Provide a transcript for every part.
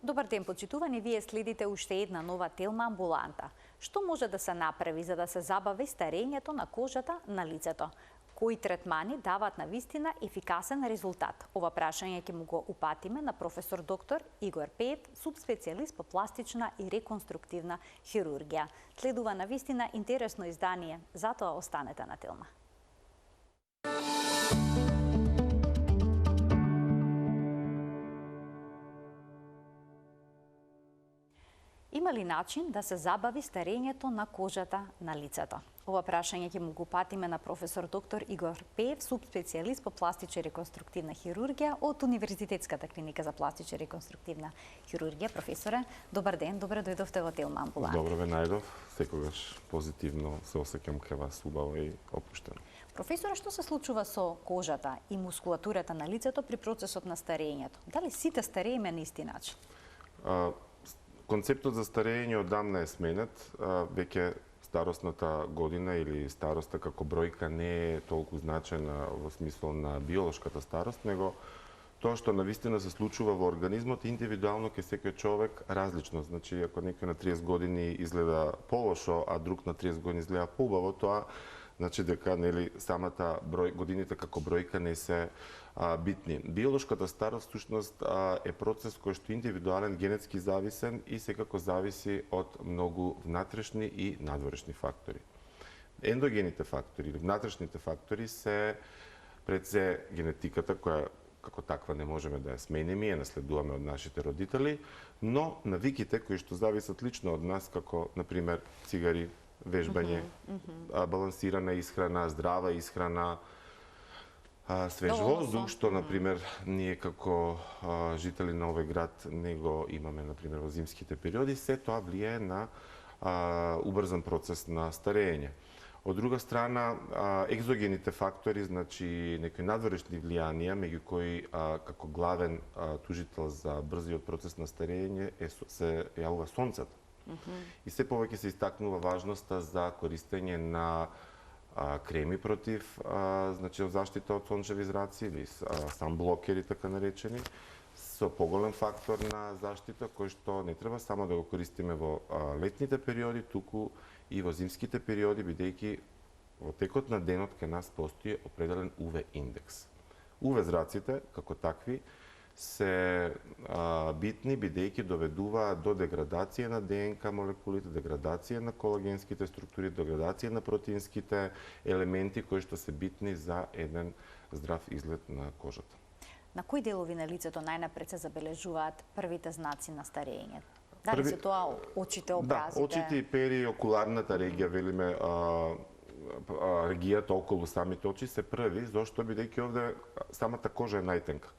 Добар ден, почитувани, вие следите уште една нова телма амбуланта. Што може да се направи за да се забави старењето на кожата на лицето? Кои третмани даваат на вистина ефикасен резултат? Ова прашање ќе му го упатиме на професор доктор Игор Пеев, субспецијалист по пластична и реконструктивна хирургија. Следува на вистина интересно издание, затоа останете на телма. Има ли начин да се забави старењето на кожата на лицето? Ова прашање ќе му го патиме на професор доктор Игор Пеев, субспецијалист по пластична и реконструктивна хирургија од Универзитетската клиника за пластична и реконструктивна хирургија. Професоре, добар ден, добре дојдовте во телма амбуланта. Добро ве најдов, секогаш позитивно се осеќам кај вас, убаво и опуштено. Професоре, што се случува со кожата и мускулатурата на лицето при процесот на старењето? Дали сите старееме на исти начин? Концептот за старење одамна е сменет, веќе старосната година или староста како бројка не е толку значена во смисол на биолошката старост, него тоа што навистина се случува во организмот индивидуално кај секој човек различно. Значи, ако некој на 30 години изгледа полошо, а друг на 30 години изгледа поубаво, тоа значи дека самата годините како бројка не се битни. Биолошката старост всушност е процес кој што е индивидуален, генетски зависен и секако зависи од многу внатрешни и надворешни фактори. Ендогените фактори или внатрешните фактори се пред се генетиката која како таква не можеме да ја смениме, ја наследуваме од нашите родители, но навиките кои што зависат лично од нас, како например цигари, вежбање, балансирана исхрана, здрава исхрана, свеж воздух, што например ние како жители на овој град не го имаме например во зимските периоди, се тоа влијае на убрзан процес на старење. Од друга страна, екзогените фактори, значи некои надворешни влијанија, меѓу кои како главен тужител за брзиот процес на старење се јавува сонцето. И се повеќе се истакнува важноста за користење на креми против значи заштита од сончеви зраци или санблокери така наречени, со поголем фактор на заштита кој што не треба само да го користиме во летните периоди, туку и во зимските периоди, бидејќи во текот на денот кај нас постои определен UV индекс. UV зраците како такви се битни бидејќи доведуваат до деградација на ДНК молекулите, деградација на колагенските структури, деградација на протеинските елементи кои што се битни за еден здрав изглед на кожата. На кои делови на лицето најнапред се забележуваат првите знаци на старење? Дали се тоа очите, образите? Да, очите и пери, окуларната регија, велиме, регијата околу самите очи се први, зашто бидејќи овде самата кожа е најтенка.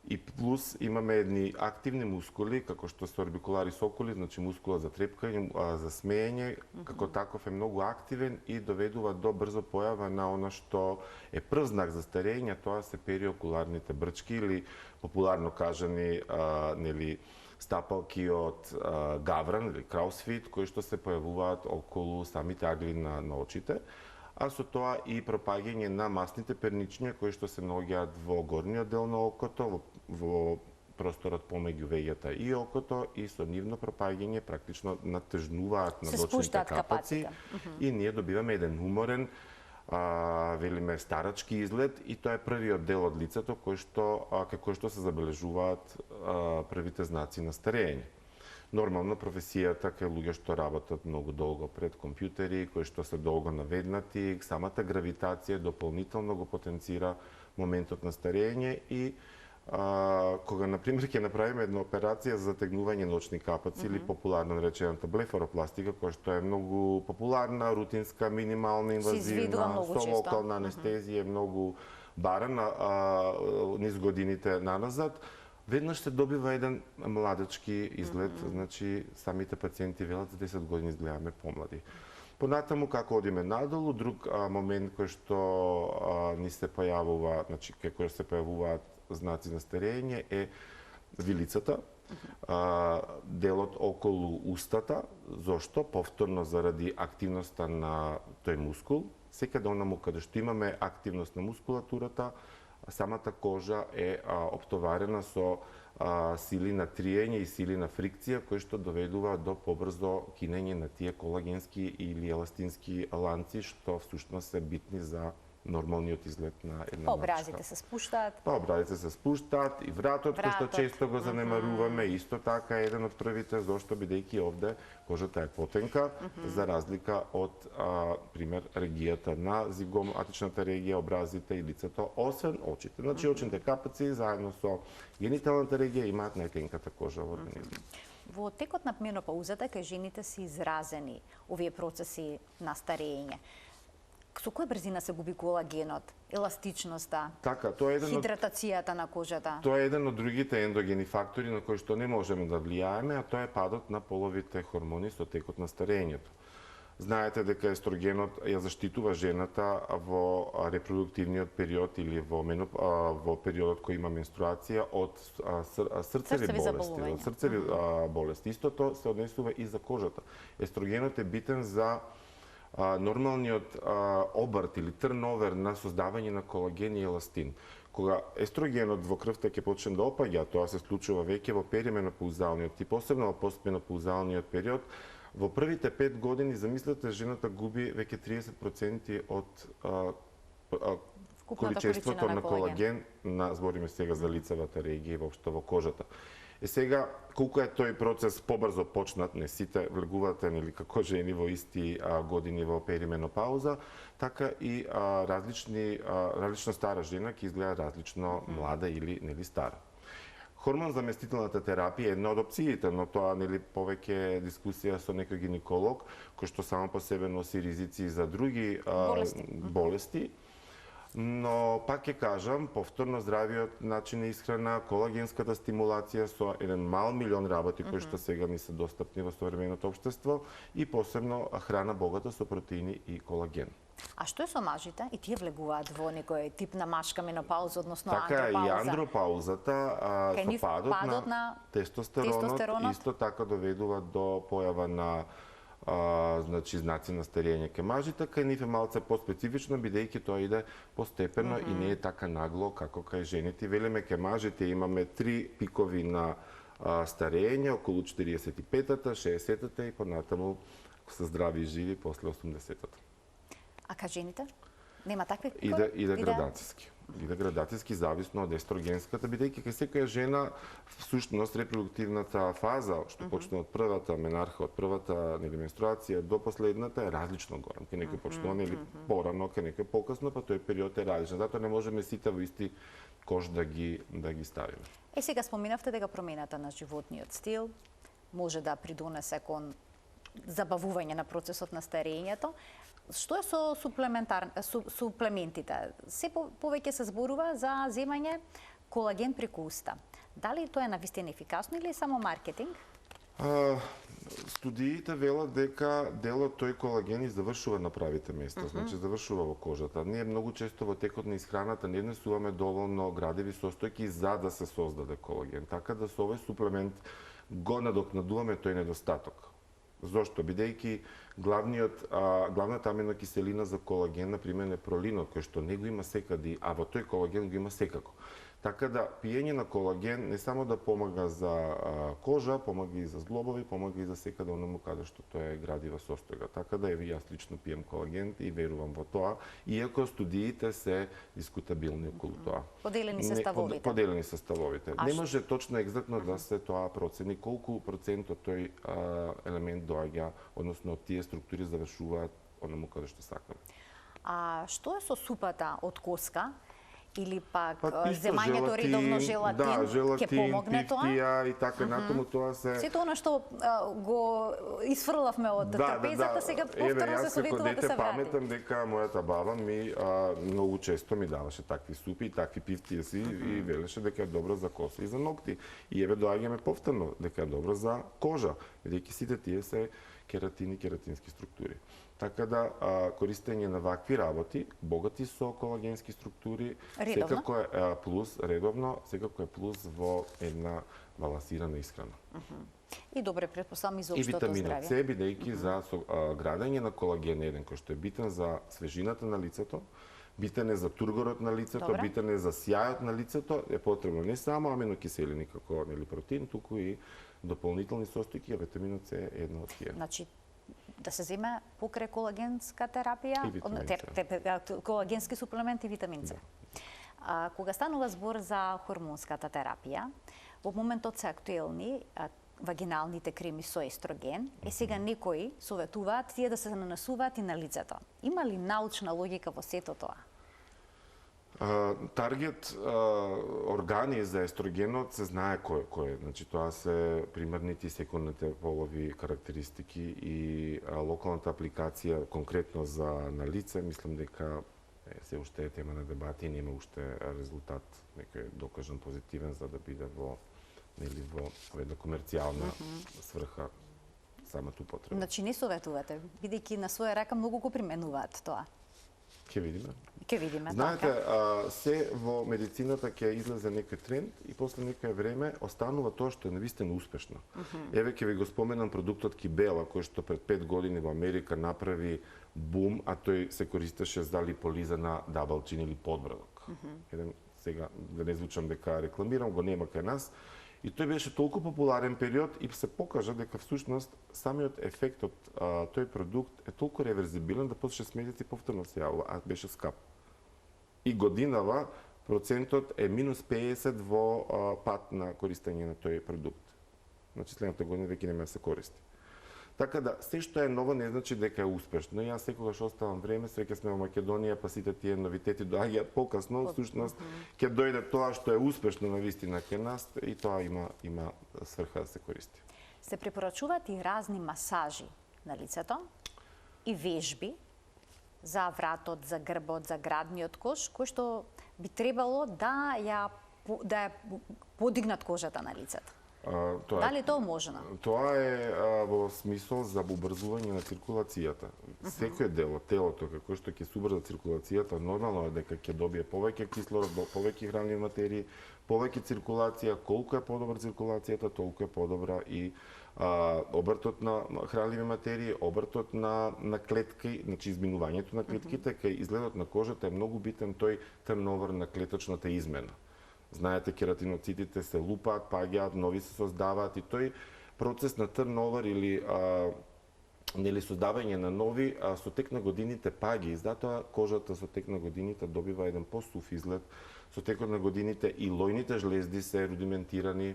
И плюс имаме едни активни мускули, како што се орбикуларис окули, значи мускула за трепкање, за смеење, како таков е многу активен и доведува до брзо појава на она што е прв знак за старење, тоа се периокуларните брчки или популарно кажани стапалки од гавран или краусфит, кои што се појавуваат околу самите агли на очите, а со тоа и пропаѓање на масните перничња кои што се наоѓаат во горниот дел на окото, во просторот помеѓу вејата и окото, и со нивно пропаѓање практично натежнуваат надочните капаци и ние добиваме еден уморен, велиме старачки изглед, и тоа е првиот дел од лицето кој што се забележуваат првите знаци на старење. Нормално професијата кај луѓе што работат многу долго пред компјутери, кои што се долго наведнати, самата гравитација дополнително го потенцира моментот на старење и кога, например, ќе направиме една операција за затегнување на очни капаци или популарно наречената блефаропластика, која што е многу популарна, рутинска, минимална, инвазивна, со локална анестезија, многу барана низ годините наназад, веднаш се добива еден младечки изглед, значи самите пациенти велат за 10 години изгледаме помлади. Понатаму како одиме надолу, друг момент кој што ни се појавува, значи кој се појавуваат знаци на старење е вилицата, делот околу устата, зошто повторно заради активноста на тој мускул, секаде онаму каде што имаме активност на мускулатурата, самата кожа е оптоварена со сили на триење и сили на фрикција, кои што доведува до побрзо кинење на тие колагенски или еластински ланци, што всушност се битни за нормалниот изглед на една Образите се спуштаат. Образите се спуштаат и вратот, кој што често го занемаруваме, исто така е еден од првите, зашто бидејќи овде кожата е потенка, за разлика од, пример, регијата на зигоматичната регија, образите и лицето, освен очите. Значи, очните капаци, заедно со гениталната регија, имаат најтенката кожа во организмот. Во текот на менопаузата, кај жените се изразени овие процеси на старење. Со која брзина се губи колагенот, еластичноста, Така, тоа е хидратацијата на кожата? Тоа е еден од другите ендогени фактори на кои што не можеме да влијаеме, а тоа е падот на половите хормони со текот на старењето. Знаете дека естрогенот ја заштитува жената во репродуктивниот период или во периодот кој има менструација од срцеви болести, од срцеви болести. Истото се однесува и за кожата. Естрогенот е битен за нормалниот обрт или трновер на создавање на колаген и еластин. Кога естрогенот во крвта ќе почне да опаѓа, тоа се случува веќе во перименопаузалниот и посебно во постменопаузалниот период, во првите 5 години, замислете, жената губи веќе 30% од количеството на колаген, збориме сега за лицевата регија и воопшто во кожата. Сега, колку е тој процес побрзо почнат, не сите влегувате нели како жени во исти години во перименопауза, така и различна стара жена ќе изгледа различно млада или нели стара. Хормон заместителната терапија е една од опциите, но тоа нели повеќе дискусија со некој гинеколог кој што само по себе носи ризици за други болести. Но пак ќе кажам, повторно здравиот начин на исхрана, колагенската стимулација со еден мал милион работи кои што сега ни се достапни во современото општество и посебно храна богата со протеини и колаген. А што е со мажите? И тие влегуваат во некој тип на машка менопауза, односно така, андропауза? Така, и андропаузата, со падот на тестостеронот, исто така доведува до појава на значи знаци на старење кај мажите, кај нив е малце поспецифично, бидејќи тоа иде постепено и не е така нагло како кај жените. Велиме кај мажите имаме 3 пикови на старење, околу 45-та, 60-та и понатаму се здрави и живи после 80-та. А кај жените? Нема такви пикови? Иде градацијски. Иде градацијски зависно од естрогенската, бидејќи кај секоја жена всушност репродуктивната фаза, што почне од првата менарха, од првата менструација до последната е различно горам. Кај некој почнува нели порано, кај некој покасно, па тој период е различен. Затоа не можеме сите во исти кош да ги ставиме. Сега споминавте дека промената на животниот стил може да придонесе кон забавување на процесот на старењето. Што е со суплементите? Се повеќе се зборува за земање колаген преку уста. Дали тоа е навистина ефикасно или е само маркетинг? Студиите велат дека дел од тој колаген и завршува на правите места, значи завршува во кожата. Ние многу често во текот на исхраната не внесуваме доволно градиви состојки за да се создаде колаген. Така да со овој суплемент го надокнадуваме тој недостаток. Зошто? Бидејќи главната аминокиселина за колаген, например, е пролинот, кој што не го има секаде, а во тој колаген го има секако. Така да пиење на колаген не само да помага за кожа, помага и за зглобови, помага и за секаде оному каде што тоа е градива состојка. Така да јас лично пием колаген и верувам во тоа, иако студиите се дискутабилни околу тоа. Поделени се ставовите. Поделени се ставовите. Не може точно екзактно да се тоа процени колку процент од тој елемент доаѓа, односно од тие структури завршуваат оному каде што сакаме. А што е со супата од коска? Или пак земањето редовно желатин, ќе помогне тоа? Пифтија и така натаму тоа се... Сето она што го исфрлавме од трпезата, сега повторно се советува да се врати. Паметам дека мојата баба ми многу често ми даваше такви супи и такви пифтија си и велеше дека е добро за коса и за ногти. И еве доаѓаме повторно дека е добро за кожа, бидејќи сите тие се кератини, кератински структури. Така да користење на вакви работи, богати со колагенски структури, секако е плюс редовно, секако е плюс во една балансирана исхрана. И добре претпоставам и за општото здравје. И витаминот С, бидејќи за градење на колаген еден кој што е битен за свежината на лицето, битен е за тургорот на лицето, Добре. битен е за сјајот на лицето, е потребно не само аминокиселини како протеин, туку и дополнителни состојки, а витаминот С е една од тие. Значи, да се земе покрај колагенска терапија, И витамин С. колагенски суплементи и витамин С. Кога станува збор за хормонската терапија, во моментот се актуелни вагиналните креми со естроген, сега некои советуваат тие да се нанесуваат и на лицето. Има ли научна логика во сето тоа? Таргет органи за естрогенот се знае кој е. Значи тоа се примерните и секундните полови карактеристики и локалната апликација конкретно за на лице, мислам дека се уште е тема на дебати и нема уште резултат некој докажан позитивен за да биде во една комерцијална сврха самата употреба. Значи не советувате, бидејќи на своја рака многу го применуваат тоа. Ќе видиме. Ќе видиме. Знаете, се во медицината ќе излезе некој тренд и после некое време останува тоа што е навистина успешно. Еве ќе ви го споменам продуктот Кибела, кој што пред 5 години во Америка направи бум, а тој се користеше за липолиза на дабалчин или подбрадок. Еден, сега, да не звучам дека рекламирам, го нема кај нас. И тој беше толку популарен период и се покажа дека всушност самиот ефект од тој продукт е толку реверзибилен да после 6 месеци повторно се јавува, а беше скап. И годинава процентот е минус 50 во пат на користење на тој продукт. Значи следната година веќе нема да се користи. Така да, се што е ново не значи дека е успешно. Јас секогаш оставам време, среќа сме во Македонија, па сите тие новитети доаѓаат покасно, всушност ќе дојде тоа што е успешно навистина кај нас и тоа има сврха да се користи. Се препорачуваат и разни масажи на лицето и вежби за вратот, за грбот, за градниот кош, кои што би требало да ја подигнат кожата на лицето. Дали тоа можно? Тоа е во смисол за убрзување на циркулацијата. Секој дел од телото како што ќе се убрза циркулацијата, нормално е дека ќе добие повеќе кислород, повеќе хранливи материи, повеќе циркулација. Колку е подобра циркулацијата, толку е подобра и обртот на хранливи материи, обртот на клетки, значи изминувањето на клетките, кај изгледот на кожата е многу битен тој турновер на клеточната измена. Знаете, кератиноцитите се лупаат, паѓаат, нови се создаваат и тој процес на турновер или создавање на нови со тек на годините паѓа и затоа кожата со тек на годините добива еден посув изглед. Со текот на годините и лојните жлезди се рудиментирани,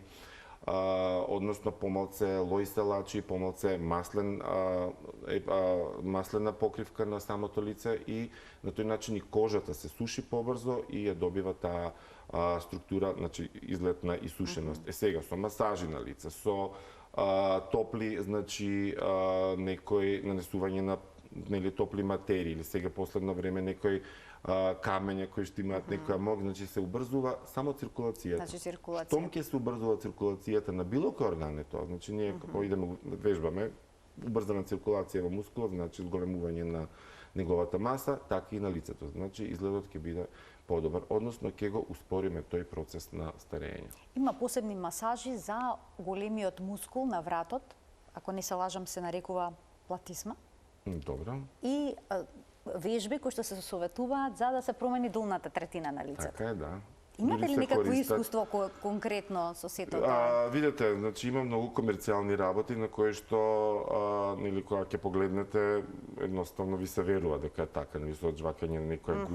односно помалце лој се лачи, помалце маслена покривка на самото лице и на тој начин и кожата се суши побрзо и ја добива таа структура, значи изглед на исушеност. Сега со масажи на лице, со топли, значи некој нанесување на топли материи или сега последно време некој камења кои што имаат некоја мог, значи се убрзува само циркулацијата. Значи циркулација. Штом ќе се убрзува циркулацијата на било кој орган е тоа, значи ние како идеме вежбаме убрзана циркулација во мускулот, значи зголемување на неговата маса, така и на лицето. Значи изгледот ќе биде подобар, односно ќе го успориме тој процес на старење. Има посебни масажи за големиот мускул на вратот, ако не се лажам се нарекува платисма. Добро. И вежби кои што се советуваат за да се промени долната третина на лицето. Така е, да. Имате ли некакво искуство конкретно со сето тоа? Видете, значи има многу комерцијални работи на кои што нели кога ќе погледнете едноставно ви се верува дека е така, нели со оджвакање на некоја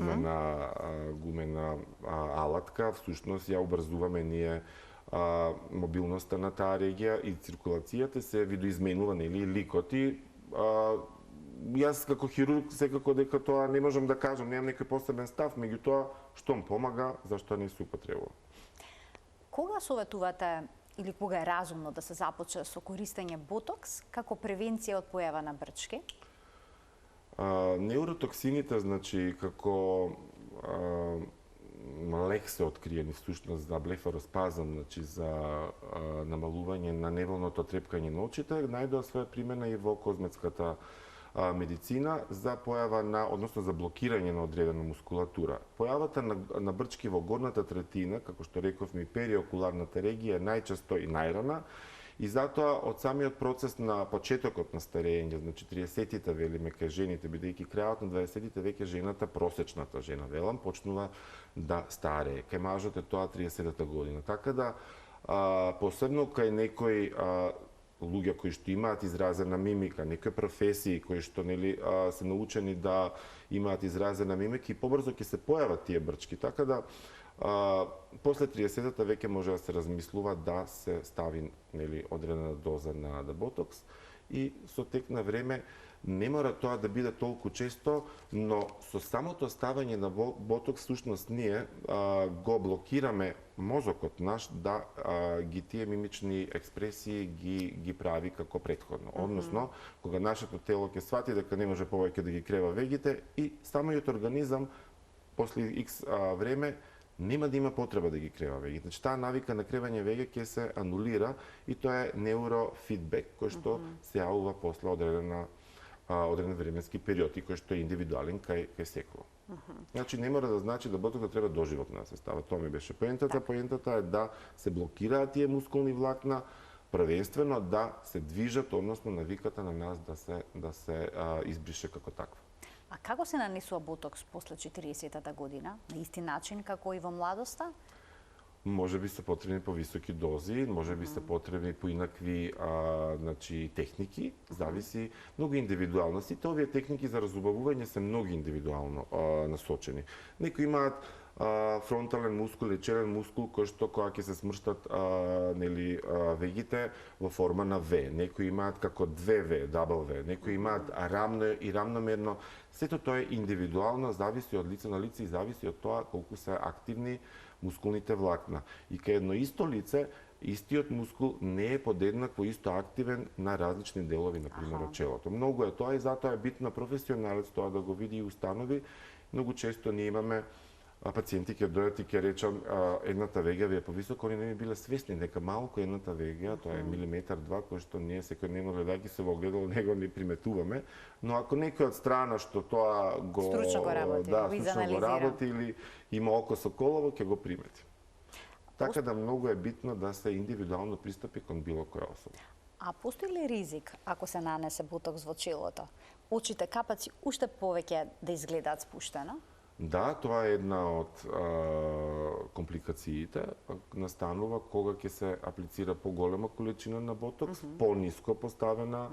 гумена алатка, всушност ја убрзуваме ние мобилноста на таа регија и циркулацијата се видоизменува, нели ликоти. Јас како хирург секако дека тоа не можам да кажам, немам некој посебен став, меѓутоа штом помага, зашто не се употребува. Кога советувате или кога е разумно да се започне со користење ботокс како превенција од појава на брчки? Неуротоксините, значи како лек се откриени всушност за блефароспазам, значи за намалување на неволното трепкање на очите, најдоа своја примена и во козметската медицина за појава на, односно за блокирање на одредена мускулатура. Појавата на брчки во горната третина, како што рековме, периокуларната регија е најчесто и најрана И затоа од самиот процес на почетокот на старење, значи 30-тите велиме кај жените, бидејќи крајот на 20-тите веќе жената, просечната жена велам, почнува да старее. Кај мажот е тоа 30-та година. Така да посебно кај некои луѓе кои што имаат изразена мимика, некои професии кои што нели се научени да имаат изразена мимика, и побрзо ќе се појават тие брчки. Така да после 30-та веќе може да се размислува да се стави нели одредена доза на ботокс, и со тек на време не мора тоа да биде толку често, но со самото ставање на ботокс всушност ние го блокираме мозокот наш да ги тие мимични експресии ги прави како претходно. Односно, кога нашето тело ќе свати дека не може повеќе да ги крева вегите, и самиот организам после X време нема да има потреба да ги крева веги. Значи, таа навика на кревање веги ќе се анулира, и тоа е неурофидбек кој што се јавува после одреден временски период, и кој што е индивидуален кај секој. Значи, не мора да значи да ботоксот треба доживотно да се става. Тоа ми беше поентата. Поентата е да се блокираат тие мускулни влакна, првенствено да се движат, односно навиката на нас да се избрише како таква. А како се нанесува ботокс после 40-та година? На исти начин како и во младоста? Може би се потребни повисоки дози, може би се потребни поинакви значи, техники, зависи многу индивидуално. Сите овие техники за разубавување се многу индивидуално насочени. Некои имаат фронтален мускул или челен мускул кој што кога ќе се смрштат нели вегите во форма на V. Некои имаат како 2V, double V, некои имаат рамно и рамномерно. Сето тоа е индивидуално, зависи од лице на лице и зависи од тоа колку се активни мускулните влакна. И кај едно исто лице, истиот мускул не е подеднакво исто активен на различни делови, например, од челото. Многу е тоа, и затоа е битно професионалец тоа да го види и установи. Многу често ние имаме пациенти ќе дојдат и ќе речам едната вега ви е повисока, они не би биле свесни дека малку едната вега, тоа е милиметар два, кој што ние секојдневно гледајќи се во огледало него не приметуваме, но ако некој од страна што тоа го стручно го работи, стручно го работи или има око со колово, ќе го примети. Така да многу е битно да се индивидуално пристапи кон било која особа. А постои ли ризик ако се нанесе ботокс во челото? Очите капаци уште повеќе да изгледаат спуштено? Да, тоа е една од компликациите. Настанува кога ќе се аплицира поголема количина на ботокс, пониско поставена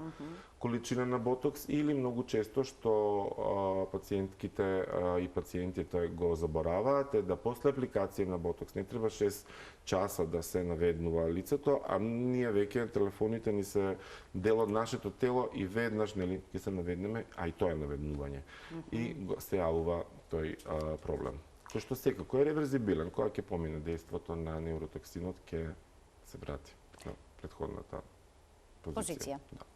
количина на ботокс, или многу често што пациентките и пациентите го забораваат е да после апликација на ботокс не треба 6 часа да се наведнува лицето, а ние веќе телефоните ни се дел од нашето тело и веднаш нели ќе се наведнеме, а и тоа е наведнување. И се јавува тој проблем. Кој што секако е реверзибилен, кога ќе помине дејството на неуротоксинот, ќе се врати на претходната позиција. Да.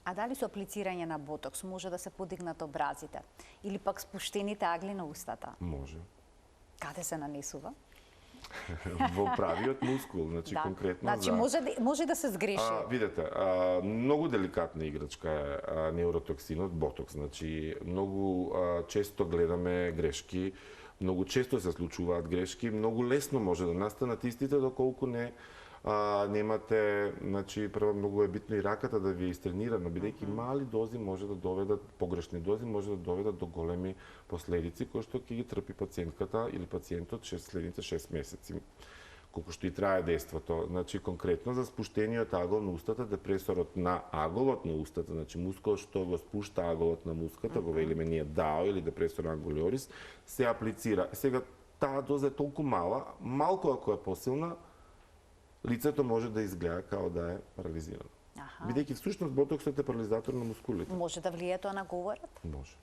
А дали со аплицирање на ботокс може да се подигнат образите или пак спуштените агли на устата? Може. Каде се нанесува? Во правиот мускул, значи конкретно значи, може да се сгреши. Видете, многу деликатна играчка е неуротоксинот, ботокс. Значи, многу често гледаме грешки, многу често се случуваат грешки, многу лесно може да настанат истите доколку немате, значи прво многу е битно и раката да ви е истренирана, бидејќи мали дози може да доведат, погрешни дози може да доведат до големи последици кои што ќе ги трпи пациентката или пациентот следните 6 месеци. Колку што и трае дејството. Значи конкретно за спуштениот агол на устата, депресорот на аголот на устата, значи мускулот што го спушта аголот на муската, го велиме ние DAO или депресор анголиорис, се аплицира. Сега таа доза е толку мала, малку ако е посилна, лицето може да изгледа као да е парализирано. Бидејќи всушност ботоксот е парализатор на мускулите. Може да влие тоа на говорот? Може.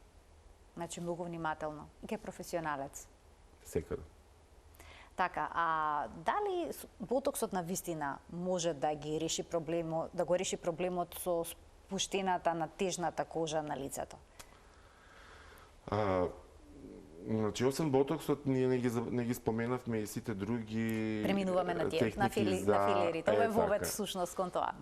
Значи многу внимателно. И ке професионалец. Секаде. Така, а дали ботоксот на вистина може да ги реши проблемот, да го реши проблемот со спуштената на тежната кожа на лицето? Значи, освен ботоксот, ние не ги споменавме и сите други преминуваме на тие, на филерите. Ова е вовет всушност кон тоа.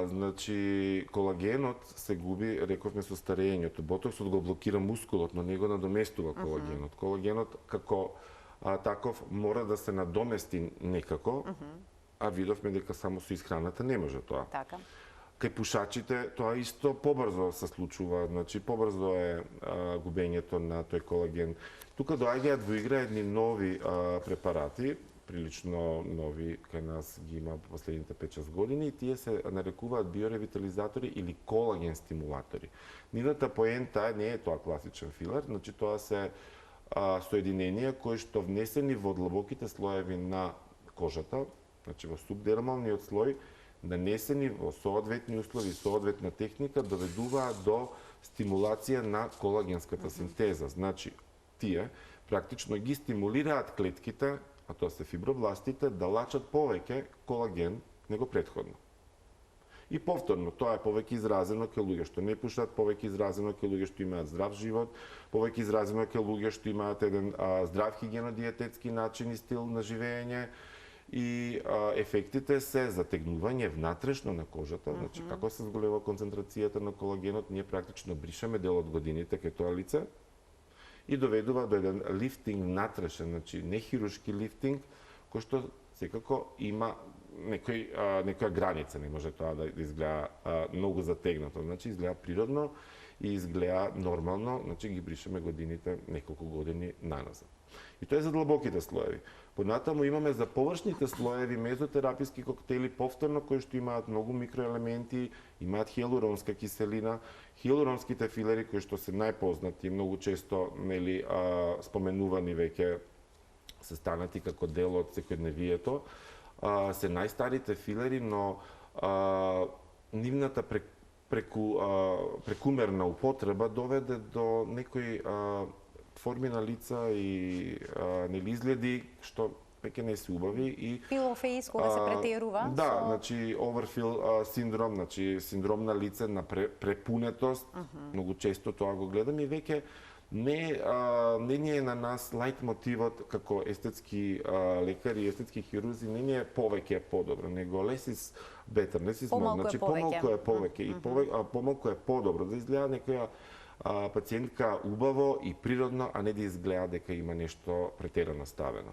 Значи, колагенот се губи, рековме, со старењето. Ботоксот го блокира мускулот, но не го надоместува колагенот. Колагенот како таков мора да се надомести некако, а видовме дека само со исхраната не може тоа. Така. Кај пушачите тоа исто побрзо се случува, значи побрзо е губењето на тој колаген. Тука доаѓаат во игра едни нови препарати, прилично нови, кај нас ги има по последните 5-6 години, и тие се нарекуваат биоревитализатори или колаген стимулатори. Нивната поента не е тоа класичен филер, значи тоа се соединенија кои што внесени во длабоките слоеви на кожата, значи во субдермалниот слој, нанесени во соодветни услови, соодветна техника, доведуваат до стимулација на колагенската синтеза. Значи, тие практично ги стимулираат клетките, а тоа се фибробластите, да лачат повеќе колаген него претходно. И повторно, тоа е повеќе изразено кај луѓе што не пушат, повеќе изразено кај луѓе што имаат здрав живот, повеќе изразено кај луѓе што имаат еден здрав хигиено-диететски начин и стил на живење, и ефектите се затегнување внатрешно на кожата, значи како се зголема концентрацијата на колагенот, ние практично бришаме дел од годините кај тоа лице и доведува до еден лифтинг внатрешен, значи не хируршки лифтинг, кој што секако има некоја граница, не може тоа да изгледа многу затегнато, значи изгледа природно и изгледа нормално, значи ги бришеме годините неколку години наназад. И тоа е за длабоките слоеви. Понатаму имаме за површните слоеви мезотераписки коктели, повторно кои што имаат многу микроелементи, имаат хијалуронска киселина. Хијалуронските филери кои што се најпознати, многу често споменувани веќе, се станати како дел од секојдневието, се најстарите филери, но нивната прекумерна употреба доведе до некои форми на лица и нели изгледи што веќе не се убави и пилофеис кога се претерува. Да, значи overfill синдром, значи синдром на лице на препунетост, многу често тоа го гледам и веќе не ни е на нас лајт мотивот како естетски лекари и естетски хирурзи, не ни е повеќе подобро, него less is better, less is more, значи помалку е повеќе и помалку е подобро, да изгледа некоја пациентка убаво и природно, а не да изгледа дека има нешто претерано ставено.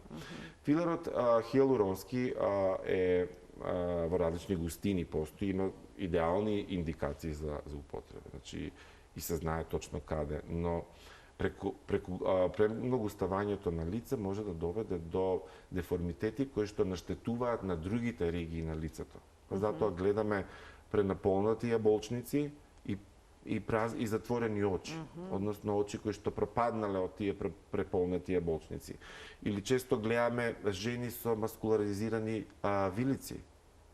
Филерот хијалуронски е во различни густини постои, има идеални индикации за употреба. Значи и се знае точно каде, но премногу ставањето на лице може да доведе до деформитети кои што наштетуваат на другите регии на лицето. Затоа гледаме пренаполнати јаболчници и затворени очи, односно очи кои што пропаднале од тие преполнати јаболчници. Или често гледаме жени со маскуларизирани вилици,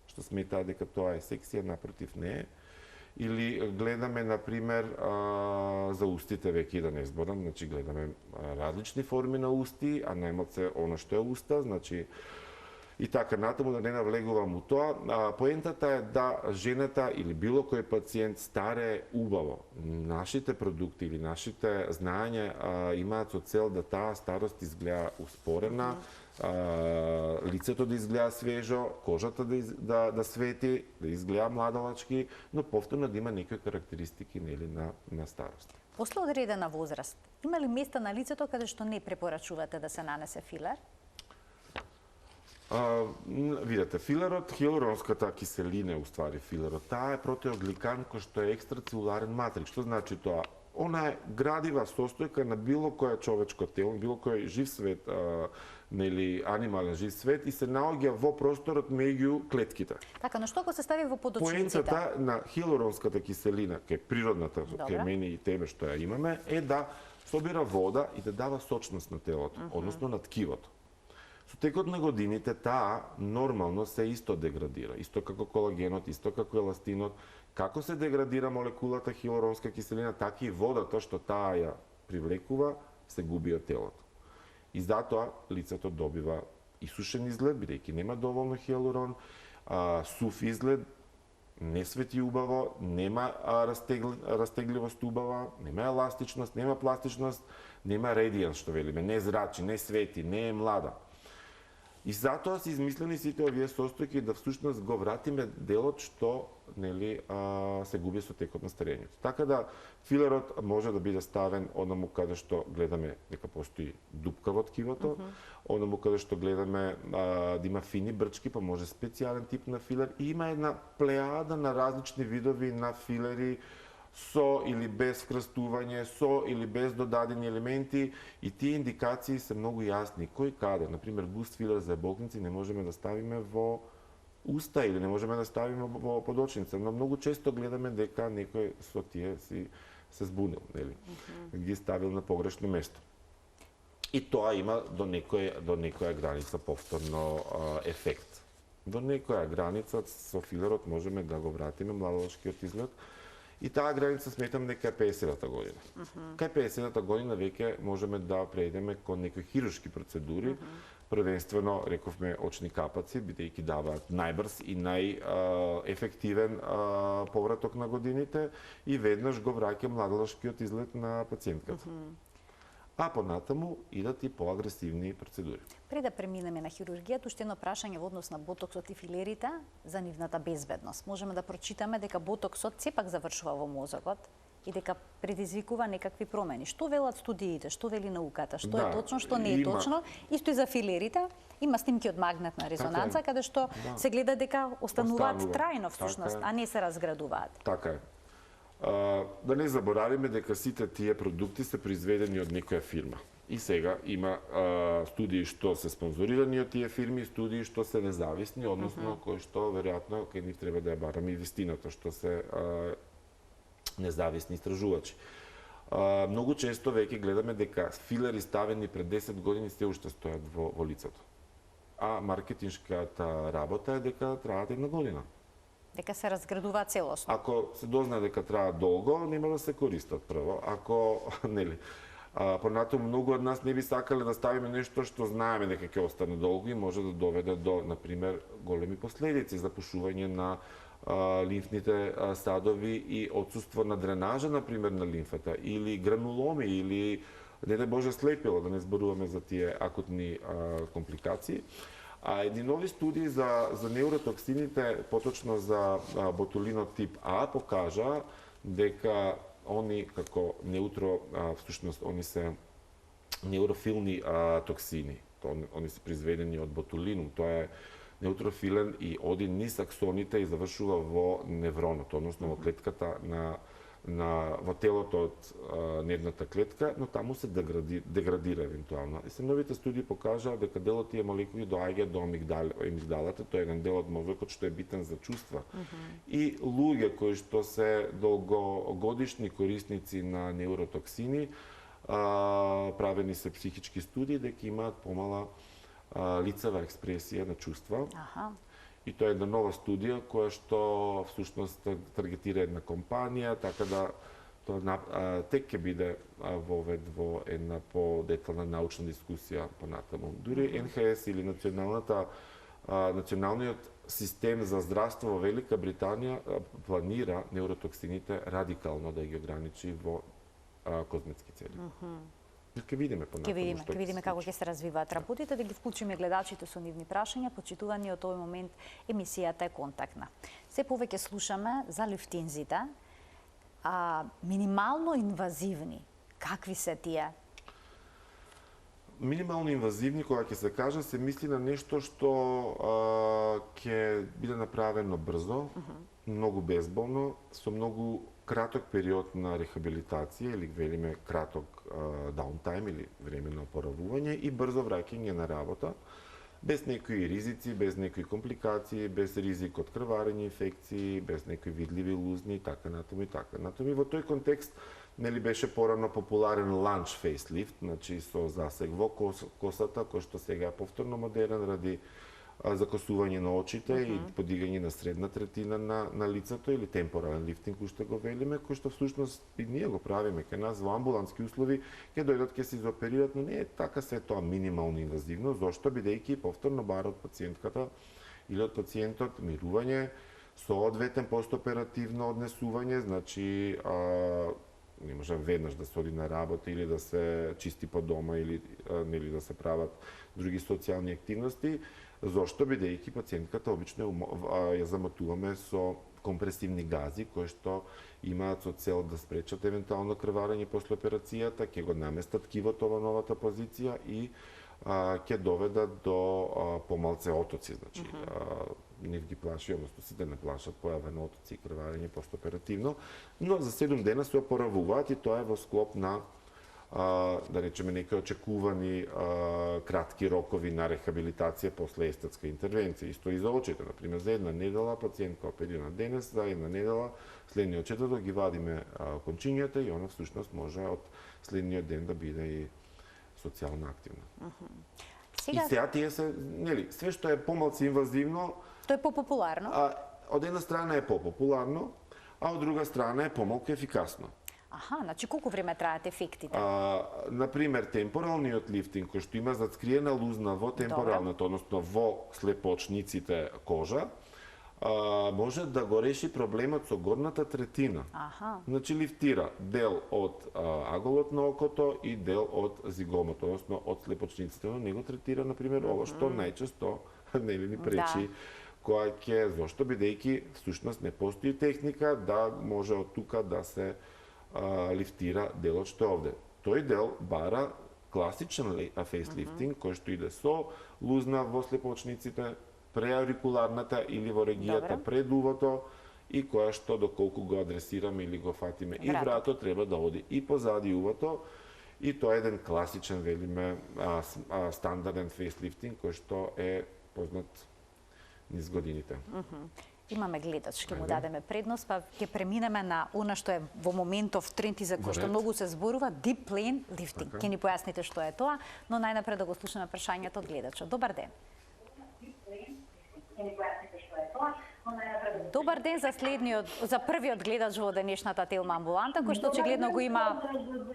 што сметаат дека тоа е секси, напротив не е. Или гледаме, например, за устите, веќе да не зборам, значи гледаме различни форми на усти, а најмалце оно што е уста, значи и така натаму, да не навлегувам у тоа. Поентата е да жената или било кој пациент старее убаво. Нашите продукти или нашите знаења имаат со цел да таа старост изгледа успорена, лицето да изгледа свежо, кожата да свети, да изгледа младалачки, но повторно да има некои карактеристики нели на старост. После одредена возраст, има ли места на лицето каде што не препорачувате да се нанесе филер? Видете, филерот, хијалуронската киселина е уствари филерот. Таа е протеогликан кој што е екстрацелуларен матрикс. Што значи тоа? Она е градива состојка на било кој човечко тело, било кој жив свет, нели анимален жив свет и се наоѓа во просторот меѓу клетките. Така, но што го се стави во подочниците? Поентата на хијалуронската киселина, кај природната, кај мене и тебе што ја имаме, е да собира вода и да дава сочност на телото, односно на ткивото. Со текот на годините таа нормално се исто деградира, исто како колагенот, исто како еластинот. Како се деградира молекулата хијалуронска киселина, така и водата што таа ја привлекува се губи од телото. И затоа лицето добива исушен изглед, бидејќи нема доволно хијалурон, сув изглед, не свети убаво, нема растегливост убава, нема еластичност, нема пластичност, нема редијанс, што велиме, не зрачи, не свети, не е млада. И затоа се измислени сите овие состојки да всушност го вратиме делот што се губи со текот на старењето. Така да филерот може да биде ставен онаму каде што гледаме дека постои дупка во ткивото, онаму каде што гледаме да има фини брчки, па може специјален тип на филер, и има една плејада на различни видови на филери со или без вкрстување, со или без додадени елементи, и тие индикации се многу јасни. Кој каде, например, густ филер за еболкници не можеме да ставиме во уста или не можеме да ставиме во подочница, но многу често гледаме дека некој со тие се збунил, нели? Ги ставил на погрешно место. И тоа има до некоја граница повторно ефект. До некоја граница со филерот можеме да го вратиме младолошкиот изглед. И таа граница сметам дека е 50-та година. Кај 50-та година веќе можеме да преидеме кон некои хируршки процедури, првенствено, рековме, очни капаци, бидејќи даваат најбрз и најефективен повраток на годините, и веднаш го враќа младолошкиот изглед на пациентката. А понатаму идат и поагресивни процедури. Пред да преминеме на хирургијата, уште едно прашање во однос на ботоксот и филерите за нивната безбедност. Можеме да прочитаме дека ботоксот сепак завршува во мозокот и дека предизвикува некакви промени. Што велат студиите, што вели науката, што е точно, што не е точно? Исто и за филерите, има снимки од магнетна резонанца каде што се гледа дека остануваат трајно всушност, а не се разградуваат. Така е. Да не заборавиме дека сите тие продукти се произведени од некоја фирма. И сега има студии што се спонзорирани од тие фирми, студии што се независни, односно кои што веројатно кај нив треба да ја бараме и вистината, што се независни истражувачи. Многу често веќе гледаме дека филери ставени пред 10 години се уште стојат во лицето. А маркетиншката работа е дека траат една година. Дека се разградува целосно. Ако се дознае дека траа долго, нема да се користат прво. Ако, нели, понатаму многу од нас не би сакале да ставиме нешто што знаеме дека ќе остане долго и може да доведе до, например, големи последици, запушување на лимфните садови и отсуство на дренажа, например, на лимфата, или грануломи, или, не да Боже, слепило, да не зборуваме за тие акутни компликации. А едни нови студии за неуротоксините, поточно за ботулинот тип А, покажа дека они како всушност они се неурофилни токсини. Они се произведени од ботулинум. Тоа е неутрофилен и оди низ аксоните и завршува во невронот, односно во клетката во телото од нервната клетка, но таму се деградира евентуално. И се новите студии покажаа дека дел од тие молекули доаѓа до амигдалата, тоа е еден дел од мозокот што е битен за чувства. И луѓе кои што се долгогодишни корисници на неуротоксини, правени се психички студии дека имаат помала лицева експресија на чувства. И тоа е една нова студија која што всушност таргетира една компанија, така да тоа тек ќе биде вовед во една подетална научна дискусија понатаму. Дури НХС или националниот систем за здравство во Велика Британија планира неуротоксините радикално да ги ограничи во козметски цели. Ќе видиме понатаму. Ќе видиме како ќе се развиваат работите, да ги вклучиме гледачите со нивни прашања. Почитувани од овој момент емисијата е контактна. Се повеќе слушаме за лифтинзите, минимално инвазивни. Какви се тие? Минимално инвазивни, кога ќе се кажа, се мисли на нешто што ќе биде направено брзо, многу безболно, со многу краток период на рехабилитација или велиме краток даунтайм или време на опоравување и брзо враќање на работа, без некои ризици, без некои компликации, без ризик од крварење, инфекции, без некои видливи лузни и така натаму и така натаму. И во тој контекст нели беше порано популарен ланч фейслифт, значи со засег во косата, кој што сега е повторно модерен ради закосување на очите и подигање на средна третина на лицето или темпорален лифтинг, кој што го велиме, кој што всушност и ние го правиме кај нас во амбулантски услови, ќе дојдат ќе се изоперират, но не е така се тоа минимално инвазивно, зошто бидејќи повторно бара од пациентката или од пациентот мирување, соодветен постоперативно однесување, значи не може веднаш да се оди на работа или да се чисти по дома или нели да се прават други социјални активности. Зошто? Бидејќи пациентката обично ја заматуваме со компресивни гази кои што имаат со цел да спречат евентуално крварење после операцијата, ќе го наместат ткивото во новата позиција и ќе доведат до помалце отоци, значи не ги плаши, односно сите не плашат појава на отоци и крварење постоперативно, но за 7 дена се опоравуваат и тоа е во склоп на да речеме некои очекувани кратки рокови на рехабилитација после естетска интервенција. Исто и за очите, например, за една недела пациентка оперира денес, за една недела следниот четврток ги вадиме кончињата и она всушност може од следниот ден да биде и социјално активна. И сега тие се, нели, све што е помалку инвазивно, тоа е попопуларно. Од една страна е попопуларно, а од друга страна е помалку ефикасно. Аха, значи колку време траат ефектите? Например, темпоралниот лифтинг, кој што има зацкриена лузна во темпоралната, односно во слепоочниците кожа, може да го реши проблемот со горната третина. Значи лифтира дел од аголот на окото и дел од зигомото, односно од слепоочниците, но не го третира, например, ова што најчесто нели ни пречи која ќе, зошто бидејќи всушност не постои техника да може од тука да се лифтира делот што е овде. Тој дел бара класичен фейслифтинг кој што иде со лузна во слепоочниците, преаурикуларната или во регијата пред увото и која што доколку го адресираме или го фатиме и врато треба да оди и позади увото и тоа е еден класичен, велиме, стандарден фейслифтинг кој што е познат низ годините. Имаме гледач, ќе му дадеме предност, па ќе преминеме на она што е во моментов тренд и за кој што многу се зборува, deep plane lifting. Ќе ни појасните што е тоа, но најнапред да го слушаме прашањето од гледачот. Добар ден. Добар ден за првиот гледач во денешната Телма амбуланта, кој што очигледно го има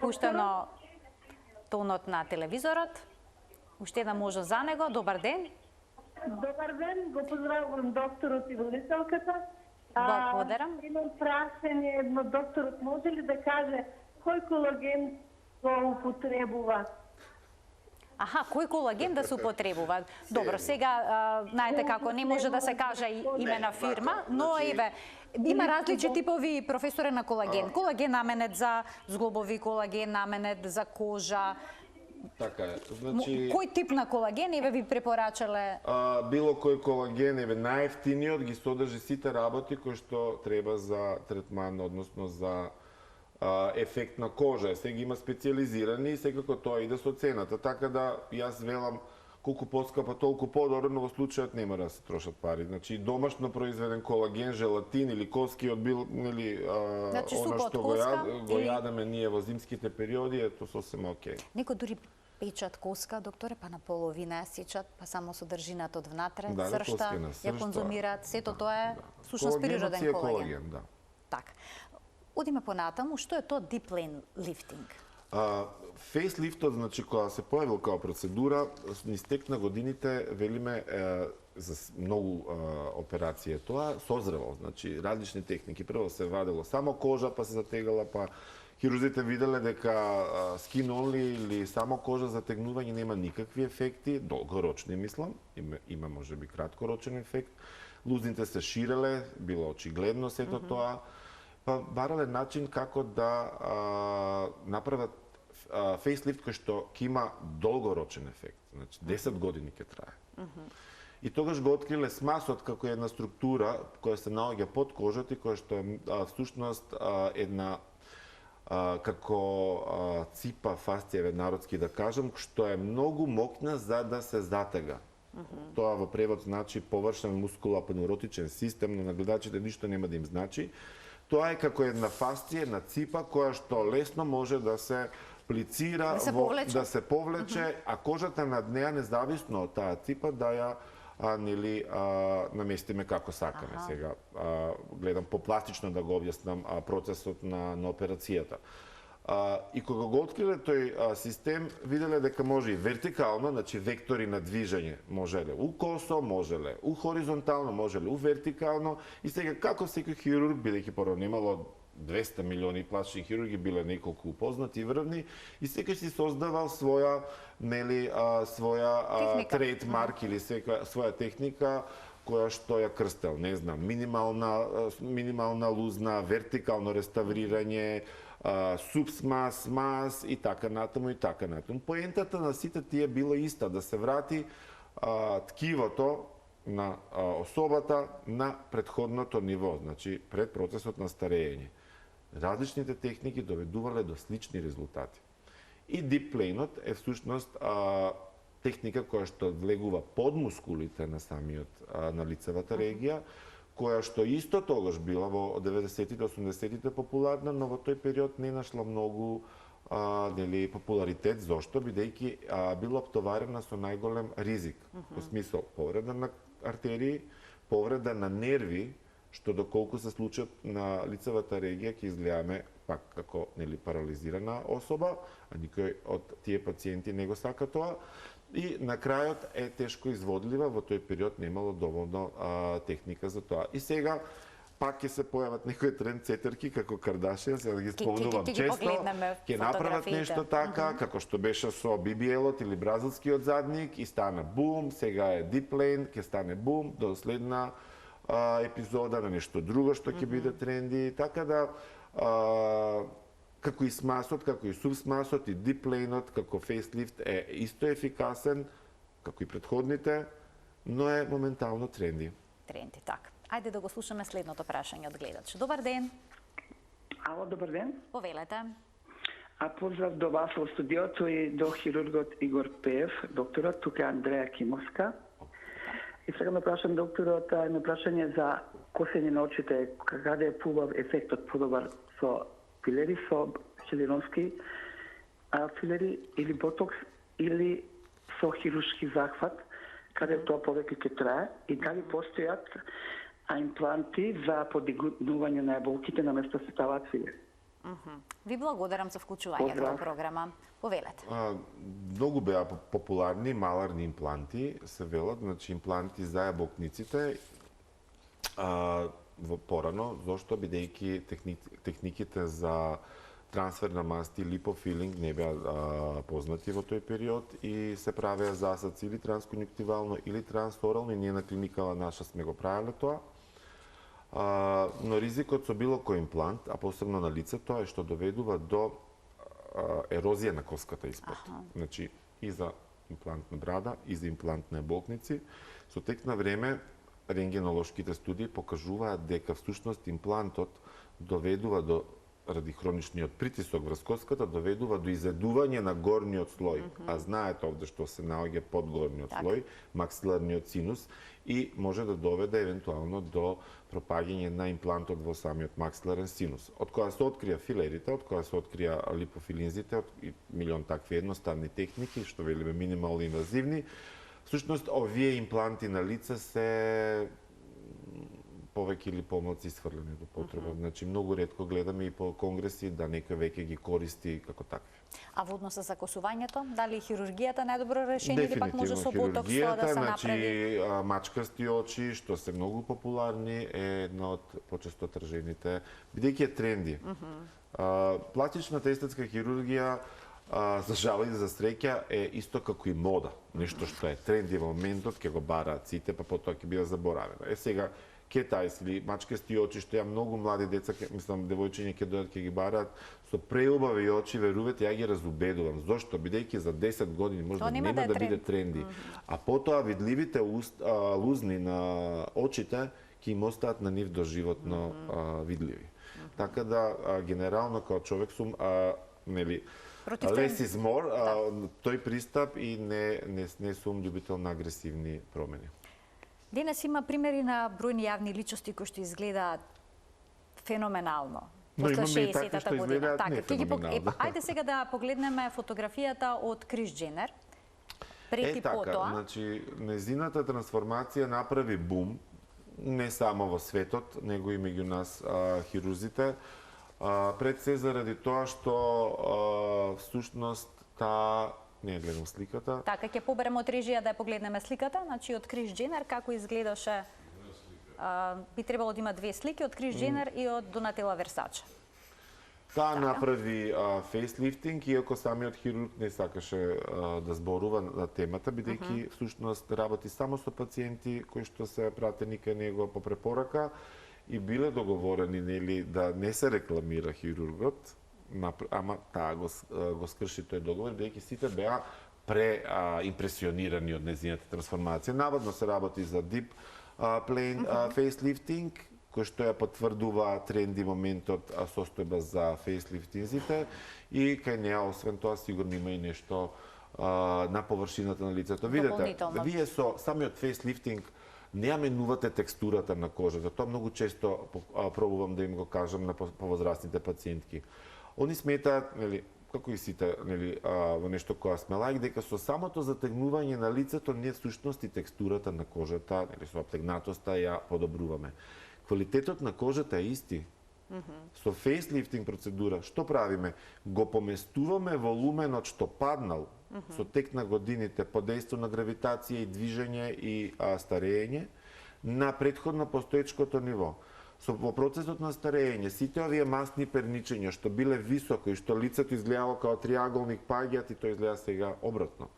пуштено тонот на телевизорот. Уште една можност за него. Добар ден. Добар ден, го поздравувам докторот и водителката. Благодарам. Имам прашање, докторот може ли да каже кој колаген го употребува? Аха, кој колаген да се употребува? Добро, сега знаете како не може да се каже име на фирма, но еве има различни типови, професоре, на колаген. Колаген наменет за зглобови, колаген наменет за кожа. Така е. Значи, кој тип на колаген еве ви препорачале? Било кој колаген, еве најевтиниот ги содржи сите работи кои што треба за третман, односно за ефект на кожа. Сега има специализирани и секако тоа иде со цената. Така да јас велам колку поскапа толку подобро, но во случајот нема да се трошат пари. Значи домашно произведен колаген, желатин или коски од нели она што го јадеме ние во зимските периоди, ето сосем окей. Некој дури печат коска, докторе, па на половина ја сечат, па само содржината од внатре, цршта, ја конзумираат, сето тоа е всушност природен колаген. Така. Одиме понатаму, што е тоа deep plane lifting? Фейслифтот, значи, кога се појавил као процедура, низ тек на годините, велиме, за многу операции тоа, созревал, значи, различни техники. Прво се вадело само кожа, па се затегала, па хирурзите виделе дека skin only или само кожа затегнување нема никакви ефекти, долгорочни мислам, има можеби краткорочен ефект. Лузните се ширеле, било очигледно сето тоа, па барале начин како да направат фейслифт кој што ќе има долгорочен ефект, значи 10 години ќе трае. И тогаш го откриле смасот како една структура која се наоѓа под кожата и која што е всушност една како ципа фасција народски да кажам, што е многу мокна за да се затега. Тоа во превод значи површен мускулопневротичен систем, но на гледачите ништо нема да им значи. Тоа е како една фасција, една ципа која што лесно може да се плицира, да се повлече, а кожата над неа независно од таа ципа да ја наместиме како сакаме. Сега гледам попластично да го објаснам процесот на операцијата. И кога го откриле тој систем, виделе дека може и вертикално, значи вектори на движење, можеле у косо, можеле у хоризонтално, можеле у вертикално, и сега како секој хирург, бидејќи прво немало 200 милиони пластични хирурги, биле неколку упознати и врвни, и секој си создавал своја, нели, своја трейдмарк или своја техника, која што ја крстел, не знам, минимална лузна, вертикално реставрирање, субсмас, мас и така натаму и така натаму. Поентата на сите тие била иста, да се врати ткивото на особата на претходното ниво, значи пред процесот на старење. Различните техники доведувале до слични резултати. И Deep Plane е всушност техника која што влегува под мускулите на на лицевата регија, која што исто тогаш била во 90-тите, 80-тите популарна, но во тој период не нашла многу популаритет. Зошто? Бидејќи била оптоварена со најголем ризик. Во смисол, повреда на артерии, повреда на нерви, што доколку се случат на лицевата регија, ќе изгледаме пак како парализирана особа, а никој од тие пациенти не го сака тоа. И на крајот е тешко изводлива, во тој период немало доволно техника за тоа. И сега пак ќе се појават некои трендсетерки како Кардашијан, сега да ги спомнувам често, ќе направат нешто така, како што беше со BBL-от или бразилскиот задник и стана бум, сега е Deep Plane, ќе стане бум до следна епизода на нешто друго што ќе биде тренди, така да како и смасот, како и субсмасот и Deep Plane-от, како фейслифт е исто ефикасен, како и претходните, но е моментално тренди. Тренди, така. Ајде да го слушаме следното прашање од гледач. Добар ден. Ало, добар ден. Повелете. Поздрав до вас во студиото и до хирургот Игор Пеев, докторот, тука е Андреја Кимовска. И сега ме прашам докторот, ме прашање за косење на очите, каде е побав ефектот подобар со филери, со хилеронски филери или ботокс или со хируршки захват, каде тоа повеќе ќе трае и дали постојат импланти за подигнување на еболките на место се ставаат филери. Ви благодарам за вклучувањето во програма. Повелете. Многу беа популарни маларни импланти, се велат, значи импланти за еболкниците порано, зошто бидејќи техниките за трансфер на масти, липофилинг не беа познати во тој период и се правеа засаци или трансконјуктивално или трансорално, и ние на клиникава наша сме го правеле тоа. Но ризикот со било кој имплант, а посебно на лицето, е што доведува до ерозија на коската испод. Значи, и за имплант на брада, и за имплант на еболкници. Со тек на време, рентгенолошките студии покажуваат дека всушност имплантот доведува до, ради хроничниот притисок врз коската, доведува до изедување на горниот слој. А знаете овде што се наоѓа под горниот слој, максиларниот синус, и може да доведе евентуално до пропаѓање на имплантот во самиот максиларен синус. Од која се открија филерите, од која се открија липофилинзите, и милион такви едноставни техники, што велиме минимално инвазивни. Всушност, овие импланти на лице се повеќе или помалку исфрлени до потреба. Значи, многу ретко гледаме и по конгреси да некој веќе ги користи како такви. А во однос со закосувањето, дали хирургијата е најдобро решение или пак може со ботокс тоа да се направи? Значи, мачкасти очи, што се многу популарни, е една од почесто тражените, бидејќи е тренди. Пластичната естетска хирургија, за жал и за среќа, е исто како и мода. Нешто што е тренди во моментот, ќе го бараат сите, па потоа ќе биде заборавено. Сега, кетајс или мачкасти очи, што ја многу млади деца, мислам, девојчиња ќе дојдат ќе ги бараат со преубави очи, верувате, ја ги разубедувам. Зошто? Бидејќи за 10 години можда нема да биде тренди. А потоа видливите лузни на очите ќе им остаат на нив доживотно видливи. Така да, генерално, као човек сум, нели, less is more, тој пристап, и не сум љубител на агресивни промени. Денес има примери на бројни јавни личности кои што изгледаат феноменално. Но имаме и такви што изгледаат нефеноменално. Ајде сега да погледнеме фотографијата од Крис Дженер. Пред и потоа. Значи, незината трансформација направи бум, не само во светот, него и меѓу нас хирурзите. Пред се заради тоа што всушност не гледам сликата. Така, ќе поберем од режија да ја погледнеме сликата. Значи, од Крис Дженер, како изгледаше, би требало да има две слики, од Крис Дженер и од Донателла Версаче. Таа направи фейслифтинг, иако самиот хирург не сакаше да зборува на темата, бидејќи всушност работи само со пациенти кои што се пратени кај него по препорака и биле договорени, нели, да не се рекламира хирургот, ама таа го скрши тој договор, бидејќи сите беа импресионирани од нејзината трансформација. Наводно се работи за deep plane facelifting, кој што ја потврдува тренди моментот состојба за фейслифтинзите и кај неа освен тоа сигурно има и нешто на површината на лицето. Видете, вие со самиот фейслифтинг не ја менувате текстурата на кожата. Тоа многу често пробувам да им го кажам на повозрастните пациентки. Они сметаат, нели, како и сите, нели, во нешто која сме лаик, дека со самото затегнување на лицето ние всушност и текстурата на кожата, нели, со обтегнатоста ја подобруваме. Квалитетот на кожата е исти. Со фейслифтинг процедура, што правиме? Го поместуваме волуменот што паднал со тек на годините под дејство на гравитација и движење и старење на претходно постоечкото ниво. Во процесот на старење, сите овие масни перничења што биле високо и што лицето изгледало као триаголник паѓаат и тоа изгледа сега обратно.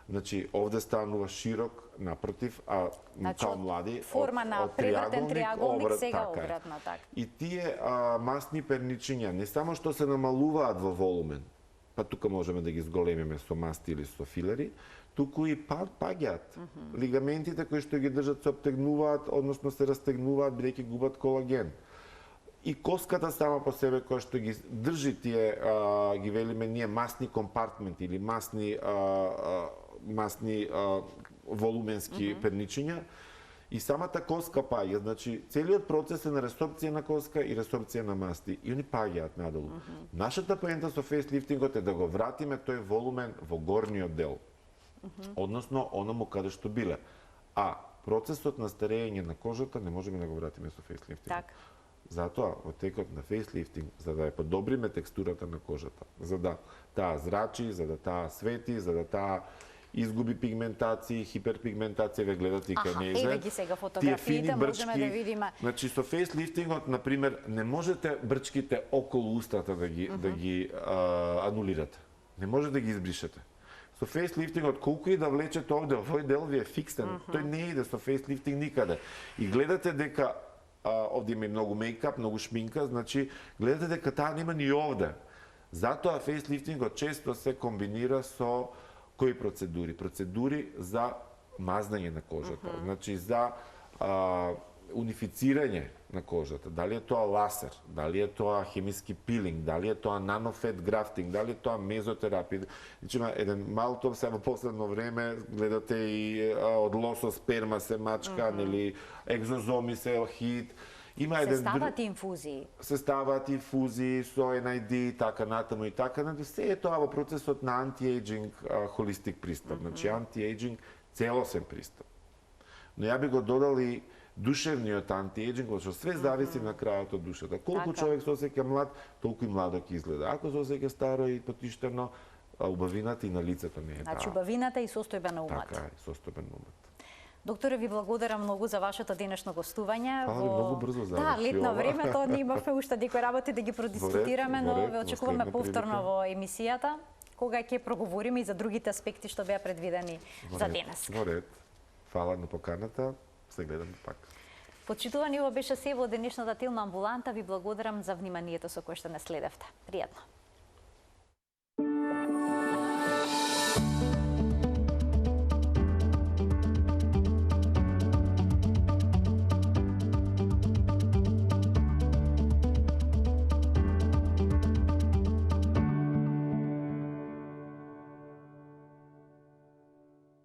Значи, овде станува широк, напротив, као млади, форма на превртен триаголник сега обратно, така. И тие масни перничења не само што се намалуваат во волумен, па тука можеме да ги зголемиме со масти или со филери, туку и паѓаат. Лигаментите кои што ги држат се обтегнуваат, односно се растегнуваат бидејќи губат колаген. И коската сама по себе која што ги држи тие, ги велиме ние масни компартменти или масни волуменски перничења, и самата коска паѓа, значи целиот процес е на ресорбција на коска и ресорбција на масти и они паѓаат надолу. Нашата поента со фейслифтингот е да го вратиме тој волумен во горниот дел. Односно оному каде што биле. А процесот на старење на кожата не можеме да го вратиме со фейслифтинг. Так. Затоа во текот на фейслифтинг, за да ја подобриме текстурата на кожата, за да таа зрачи, за да таа свети, за да таа изгуби пигментација, хиперпигментација, ве гледате и кај нејзе. Еве ги сега фотографиите, можеме да видиме. Значи со фейслифтингот, на пример, не можете брчките околу устата да ги анулирате. Не може да ги избришете. Со фейслифтингот, колку и да влечете овде, овој дел ви е фиксен, тој не иде со фейслифтинг никаде. И гледате дека овде има и многу мејкап, многу шминка, значи гледате дека таа нема ни овде. Затоа фейслифтингот често се комбинира со кои процедури? Процедури за мазнање на кожата, значи за унифицирање на кожата. Дали е тоа ласер, дали е тоа хемиски пилинг, дали е тоа нанофет графтинг, дали е тоа мезотерапија. Значи има еден малтов, сега во последно време гледате и од лосо сперма се мачка, нели екзозоми се хит. Се стават инфузии. Се стават инфузии со NID, така натаму и така, се е тоа во процесот на анти-ејджинг холистик пристап, значи анти-ејджинг целосен пристап. Но ја би го додал и душевниот анти-ејджинг, што све зависи на крајот од душата. Колку човек се осеќа млад, толку и младо ќе изгледа. Ако се осеќа старо и потиштено, убавината и на лицето не е таа. Значи убавината и состојба на умот. Така е, состојба на умот. Докторе, ви благодарам многу за вашето денешно гостување. Фала ви многу брзо заврши. Да, летно време, тоа не имавме уште некои работи да ги продискутираме, но ве очекуваме повторно во емисијата, кога ќе проговориме и за другите аспекти што беа предвидени за денес. Во ред. Фала на поканата, се гледаме пак. Почитувани, ова беше се во денешната телна амбуланта. Ви благодарам за вниманието со кое што не следевте. Пријатно.